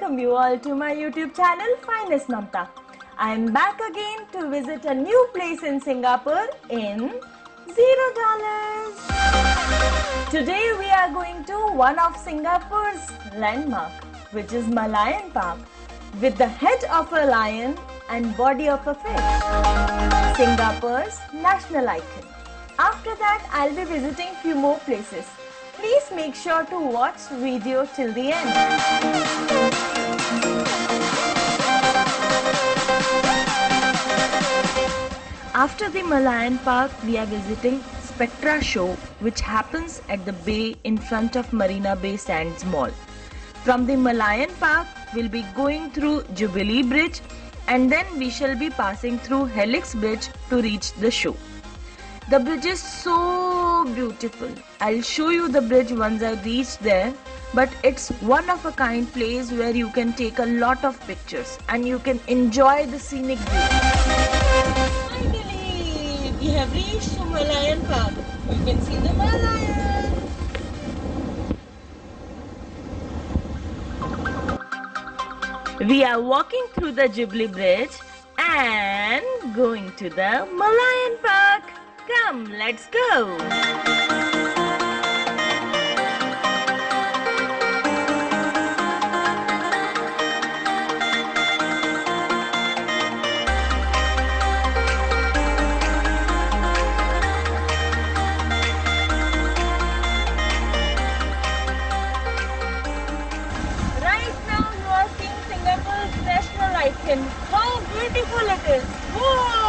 welcome you all to my YouTube channel Finest Mamta. I am back again to visit a new place in Singapore in $0. Today we are going to one of Singapore's landmark, which is Merlion Park, with the head of a lion and body of a fish, Singapore's national icon. After that, I'll be visiting few more places. Please make sure to watch video till the end. After the Merlion Park, we are visiting Spectra Show, which happens at the bay in front of Marina Bay Sands Mall. From the Merlion Park, we'll be going through Jubilee Bridge and then we shall be passing through Helix Bridge to reach the show. The bridge is so beautiful. I'll show you the bridge once I reach there, but it's one of a kind place where you can take a lot of pictures and you can enjoy the scenic view. Finally, we have reached Merlion Park. You can see the Merlion. We are walking through the Jubilee Bridge and going to the Merlion Park. Come, let's go! Right now you are seeing Singapore's national icon. How beautiful it is! Whoa!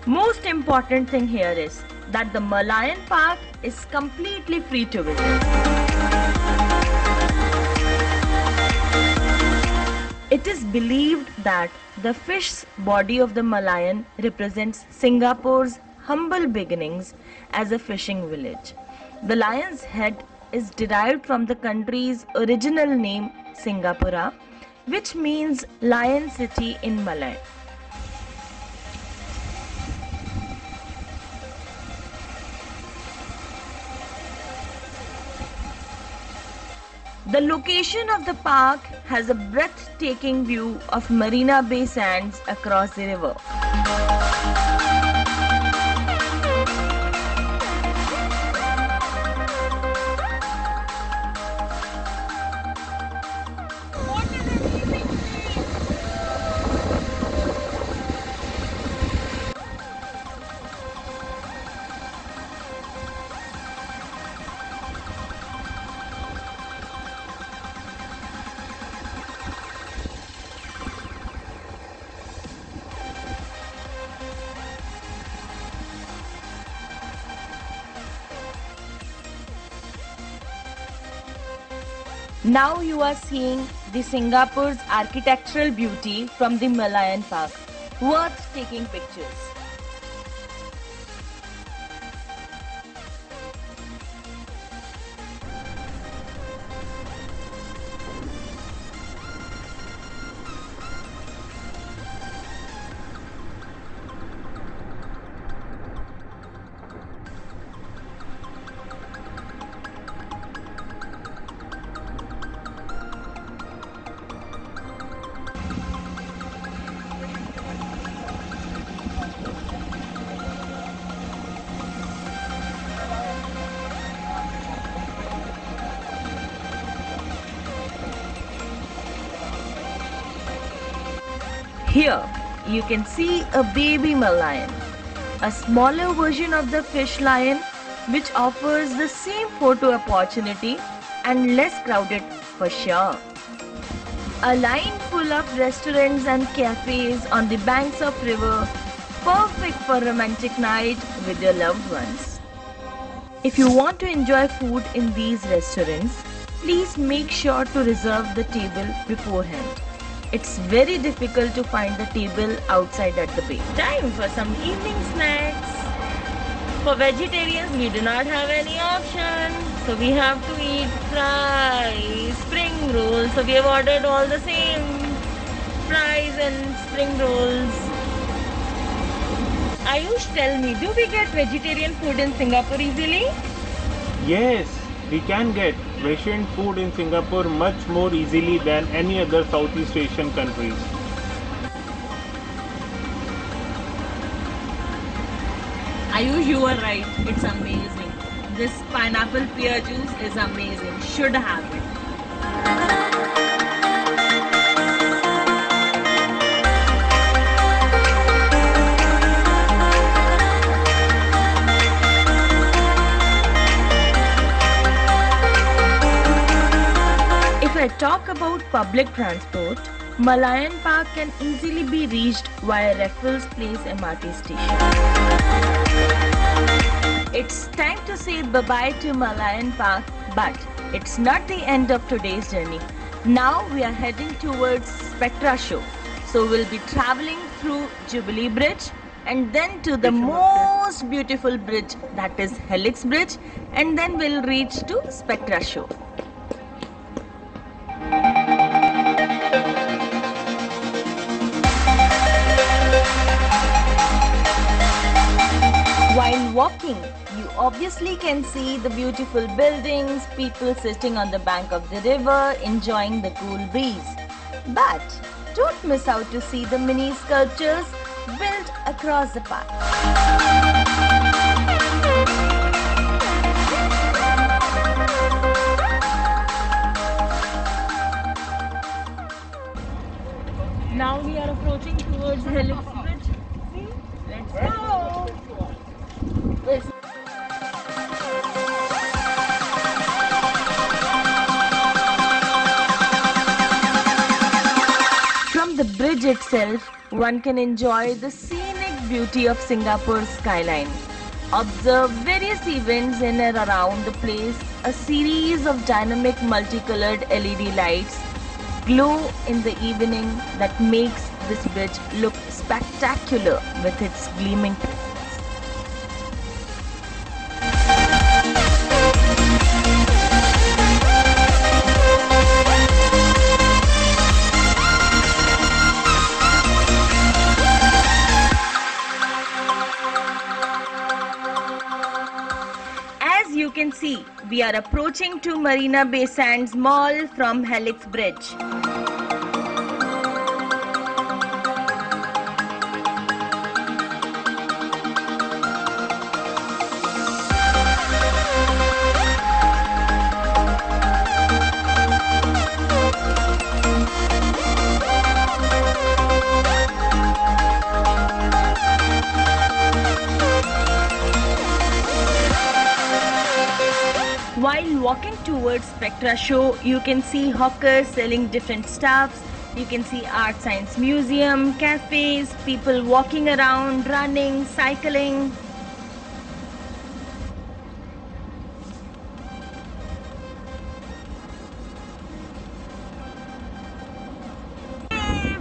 Most important thing here is that the Merlion Park is completely free to visit. It is believed that the fish's body of the Merlion represents Singapore's humble beginnings as a fishing village. The lion's head is derived from the country's original name Singapura, which means Lion City in Malay. The location of the park has a breathtaking view of Marina Bay Sands across the river. Now you are seeing the Singapore's architectural beauty from the Merlion Park. Worth taking pictures. Here, you can see a baby Merlion, a smaller version of the fish lion which offers the same photo opportunity and less crowded for sure. A line full of restaurants and cafes on the banks of river, perfect for romantic night with your loved ones. If you want to enjoy food in these restaurants, please make sure to reserve the table beforehand. It's very difficult to find the table outside at the bay. Time for some evening snacks. For vegetarians, we do not have any option. So we have to eat fries, spring rolls. So we have ordered all the same fries and spring rolls. Ayush, tell me, do we get vegetarian food in Singapore easily? Yes, We can get Russian food in Singapore much more easily than any other Southeast Asian countries. Ayush, you are right. It's amazing. This pineapple pear juice is amazing. Should have it. If I talk about public transport, Malayan Park can easily be reached via Raffles Place MRT station. It's time to say bye-bye to Malayan Park, but it's not the end of today's journey. Now we are heading towards Spectra Show. So we'll be traveling through Jubilee Bridge and then to the most beautiful bridge, that is Helix Bridge, and then we'll reach to Spectra Show. While walking, you obviously can see the beautiful buildings, people sitting on the bank of the river, enjoying the cool breeze. But don't miss out to see the mini sculptures built across the park. Now we are approaching towards Helix Bridge. See? Let's go! From the bridge itself, one can enjoy the scenic beauty of Singapore's skyline. Observe various events in and around the place. A series of dynamic multicolored LED lights glow in the evening that makes this bridge look spectacular with its gleaming pillars. As you can see, we are approaching to Marina Bay Sands Mall from Helix Bridge. While walking towards Spectra Show, you can see hawkers selling different stuffs. You can see art science museum, cafes, people walking around, running, cycling.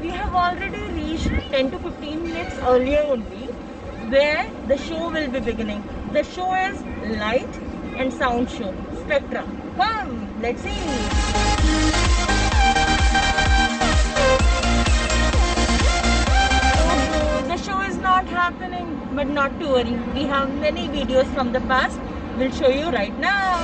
We have already reached 10 to 15 minutes earlier only, where the show will be beginning. The show is light and sound show, Spectra. Come, let's see. The show is not happening, but not to worry. We have many videos from the past. We'll show you right now.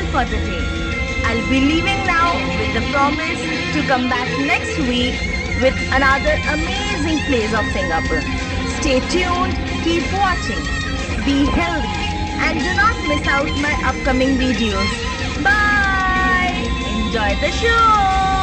all for the day. I'll be leaving now with the promise to come back next week with another amazing place of Singapore. Stay tuned, keep watching, be healthy, and do not miss out my upcoming videos. Bye! Enjoy the show!